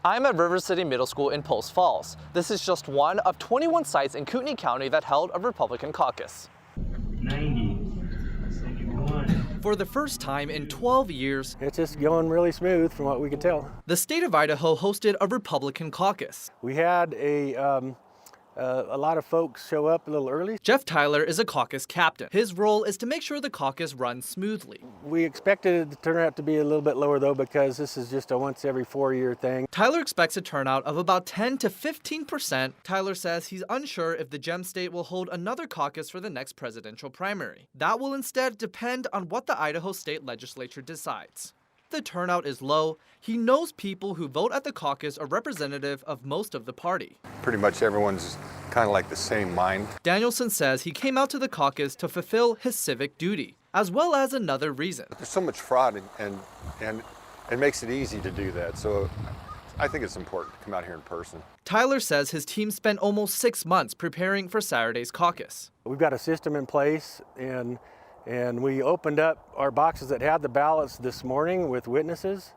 I'm at River City Middle School in Post Falls. This is just one of 21 sites in Kootenai County that held a Republican caucus. 90. For the first time in 12 years, it's just going really smooth from what we could tell. the state of Idaho hosted a Republican caucus. We had a lot of folks show up a little early. Jeff Tyler is a caucus captain. His role is to make sure the caucus runs smoothly. We expected it to turn out to be a little bit lower though, because this is just a once every 4-year thing. Tyler expects a turnout of about 10 to 15%. Tyler says he's unsure if the Gem State will hold another caucus for the next presidential primary. That will instead depend on what the Idaho State Legislature decides. If the turnout is low, he knows people who vote at the caucus are representative of most of the party. Pretty much everyone's kind of like the same mind. Danielson says he came out to the caucus to fulfill his civic duty, as well as another reason. There's so much fraud and it makes it easy to do that. So I think it's important to come out here in person. Tyler says his team spent almost 6 months preparing for Saturday's caucus. We've got a system in place, and we opened up our boxes that had the ballots this morning with witnesses.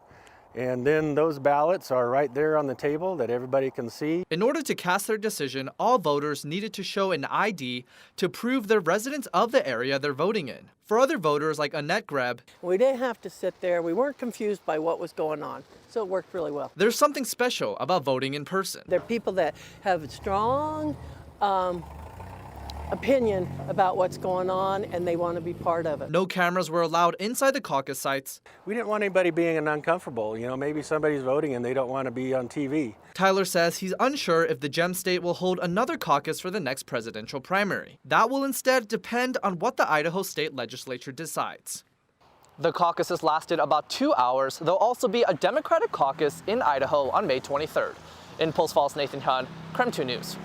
And then those ballots are right there on the table that everybody can see. In order to cast their decision, all voters needed to show an ID to prove they're residents of the area they're voting in. For other voters like Annette Greb, we didn't have to sit there. We weren't confused by what was going on. So it worked really well. there's something special about voting in person. There are people that have a strong opinion about what's going on, and they want to be part of it. No cameras were allowed inside the caucus sites. We didn't want anybody being uncomfortable. You know, maybe somebody's voting and they don't want to be on TV. Tyler says he's unsure if the Gem State will hold another caucus for the next presidential primary. That will instead depend on what the Idaho State Legislature decides. The caucuses lasted about 2 hours. There'll also be a Democratic caucus in Idaho on May 23rd. In Post Falls, Nathan Hunt, KREM 2 News.